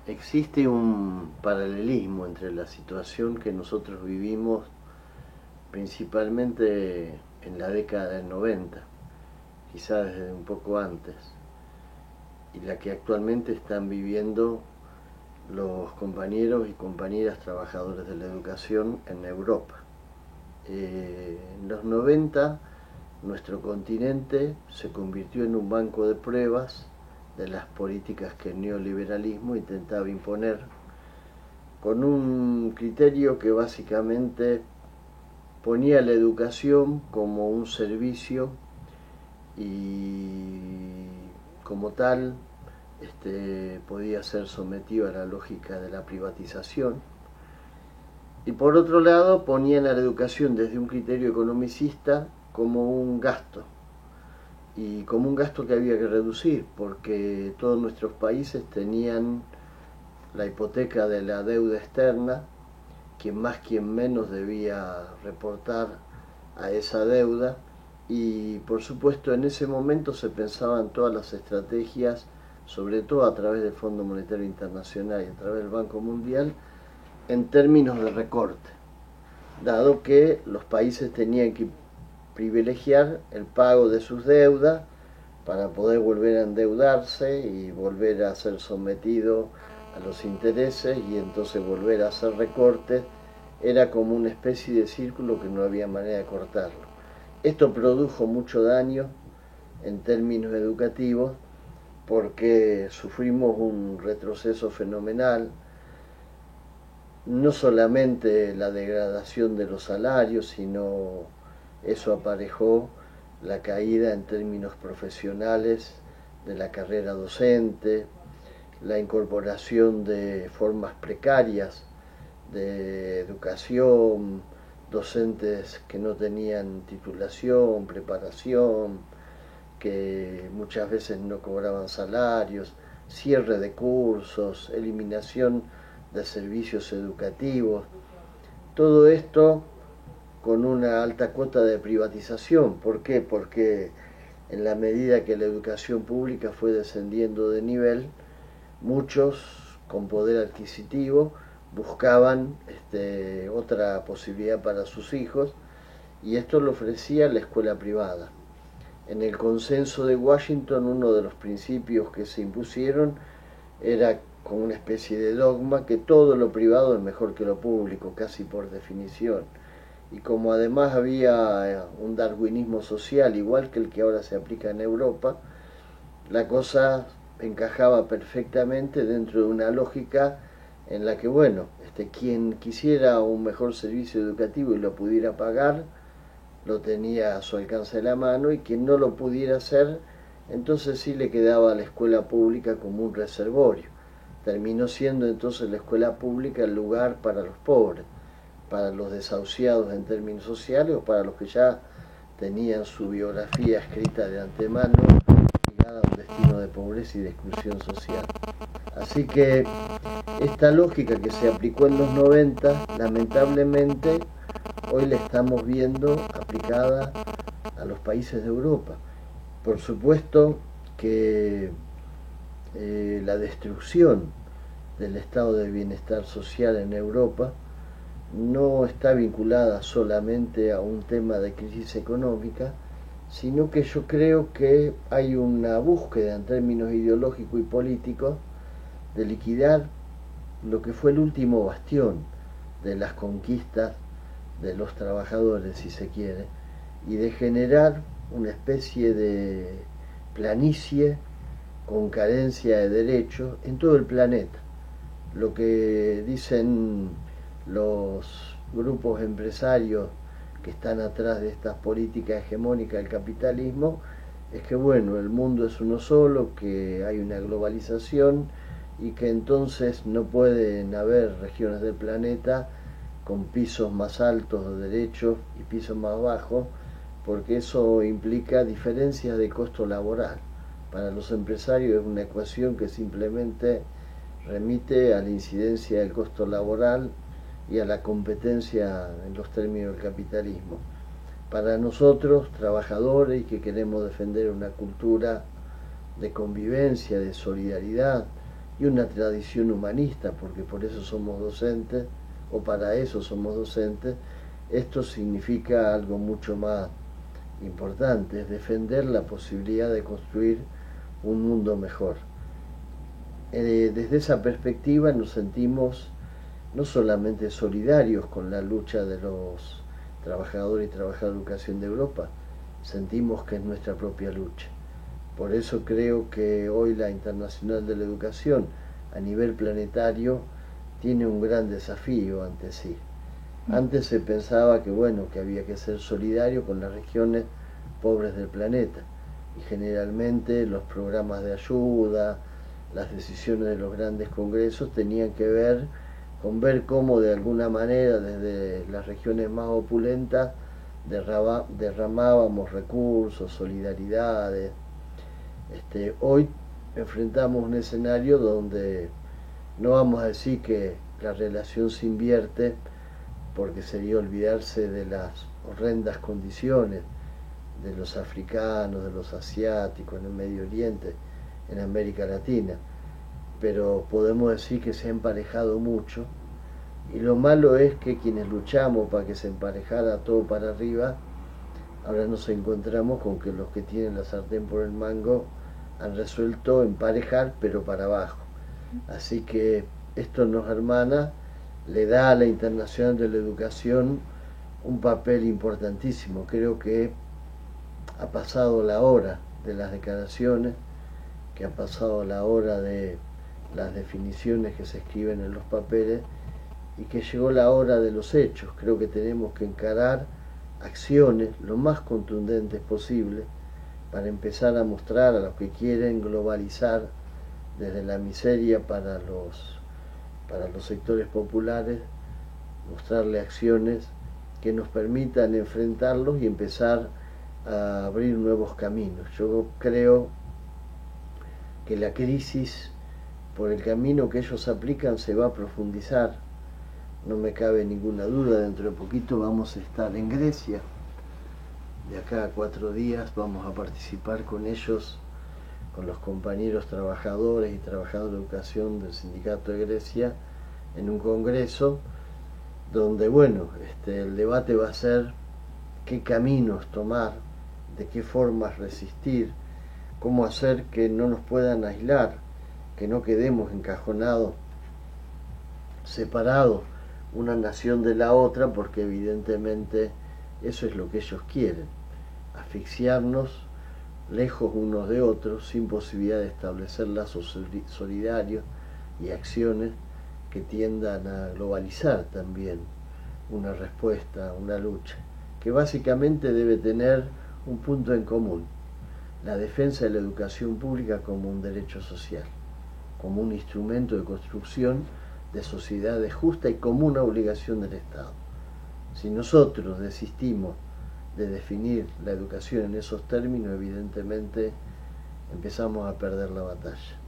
Existe un paralelismo entre la situación que nosotros vivimos principalmente en la década del 90, quizás desde un poco antes, y la que actualmente están viviendo los compañeros y compañeras trabajadores de la educación en Europa. En los 90 nuestro continente se convirtió en un banco de pruebas de las políticas que el neoliberalismo intentaba imponer, con un criterio que básicamente ponía la educación como un servicio y como tal podía ser sometido a la lógica de la privatización. Y por otro lado ponían a la educación desde un criterio economicista como un gasto, y como un gasto que había que reducir, porque todos nuestros países tenían la hipoteca de la deuda externa, quien más quien menos debía reportar a esa deuda, y por supuesto en ese momento se pensaban todas las estrategias, sobre todo a través del Fondo Monetario Internacional y a través del Banco Mundial, en términos de recorte, dado que los países tenían que privilegiar el pago de sus deudas para poder volver a endeudarse y volver a ser sometido a los intereses y entonces volver a hacer recortes. Era como una especie de círculo que no había manera de cortarlo. Esto produjo mucho daño en términos educativos porque sufrimos un retroceso fenomenal, no solamente la degradación de los salarios, sino eso aparejó la caída en términos profesionales de la carrera docente, la incorporación de formas precarias de educación, docentes que no tenían titulación, preparación, que muchas veces no cobraban salarios, cierre de cursos, eliminación de servicios educativos. Todo esto con una alta cuota de privatización. ¿Por qué? Porque en la medida que la educación pública fue descendiendo de nivel, muchos con poder adquisitivo buscaban otra posibilidad para sus hijos, y esto lo ofrecía la escuela privada. En el consenso de Washington, uno de los principios que se impusieron era como una especie de dogma que todo lo privado es mejor que lo público, casi por definición. Y como además había un darwinismo social igual que el que ahora se aplica en Europa, la cosa encajaba perfectamente dentro de una lógica en la que, bueno, quien quisiera un mejor servicio educativo y lo pudiera pagar, lo tenía a su alcance de la mano, y quien no lo pudiera hacer, entonces sí le quedaba a la escuela pública como un reservorio. Terminó siendo entonces la escuela pública el lugar para los pobres, para los desahuciados en términos sociales, o para los que ya tenían su biografía escrita de antemano ligada a un destino de pobreza y de exclusión social. Así que esta lógica que se aplicó en los 90, lamentablemente, hoy la estamos viendo aplicada a los países de Europa. Por supuesto que la destrucción del estado de bienestar social en Europa no está vinculada solamente a un tema de crisis económica, sino que yo creo que hay una búsqueda en términos ideológicos y políticos de liquidar lo que fue el último bastión de las conquistas de los trabajadores, si se quiere, y de generar una especie de planicie con carencia de derechos en todo el planeta. Lo que dicen los grupos empresarios que están atrás de estas políticas hegemónicas del capitalismo es que, bueno, el mundo es uno solo, que hay una globalización y que entonces no pueden haber regiones del planeta con pisos más altos de derechos y pisos más bajos, porque eso implica diferencias de costo laboral. Para los empresarios es una ecuación que simplemente remite a la incidencia del costo laboral y a la competencia en los términos del capitalismo. Para nosotros, trabajadores que queremos defender una cultura de convivencia, de solidaridad, y una tradición humanista, porque por eso somos docentes, o para eso somos docentes. Esto significa algo mucho más importante, es defender la posibilidad de construir un mundo mejor. Desde esa perspectiva nos sentimos no solamente solidarios con la lucha de los trabajadores y trabajadoras de educación de Europa, sentimos que es nuestra propia lucha. Por eso creo que hoy la Internacional de la Educación a nivel planetario tiene un gran desafío ante sí. Antes se pensaba que bueno, que había que ser solidario con las regiones pobres del planeta, y generalmente los programas de ayuda, las decisiones de los grandes congresos tenían que ver con ver cómo de alguna manera desde las regiones más opulentas derramábamos recursos, solidaridades. Hoy enfrentamos un escenario donde no vamos a decir que la relación se invierte, porque sería olvidarse de las horrendas condiciones de los africanos, de los asiáticos en el Medio Oriente, en América Latina, pero podemos decir que se ha emparejado mucho, y lo malo es que quienes luchamos para que se emparejara todo para arriba, ahora nos encontramos con que los que tienen la sartén por el mango han resuelto emparejar, pero para abajo. Así que esto nos hermana, le da a la Internacional de la Educación un papel importantísimo. Creo que ha pasado la hora de las declaraciones, que ha pasado la hora de las definiciones que se escriben en los papeles, y que llegó la hora de los hechos. Creo que tenemos que encarar acciones lo más contundentes posible para empezar a mostrar a los que quieren globalizar desde la miseria para los sectores populares, mostrarle acciones que nos permitan enfrentarlos y empezar a abrir nuevos caminos. Yo creo que la crisis, por el camino que ellos aplican, se va a profundizar. No me cabe ninguna duda, dentro de poquito vamos a estar en Grecia. De acá a 4 días vamos a participar con ellos, con los compañeros trabajadores y trabajadoras de educación del Sindicato de Grecia, en un congreso donde, bueno, el debate va a ser qué caminos tomar, de qué formas resistir, cómo hacer que no nos puedan aislar, que no quedemos encajonados, separados una nación de la otra, porque evidentemente eso es lo que ellos quieren, asfixiarnos lejos unos de otros, sin posibilidad de establecer lazos solidarios y acciones que tiendan a globalizar también una respuesta, una lucha, que básicamente debe tener un punto en común: la defensa de la educación pública como un derecho social, como un instrumento de construcción de sociedades justas y como una obligación del Estado. Si nosotros desistimos de definir la educación en esos términos, evidentemente empezamos a perder la batalla.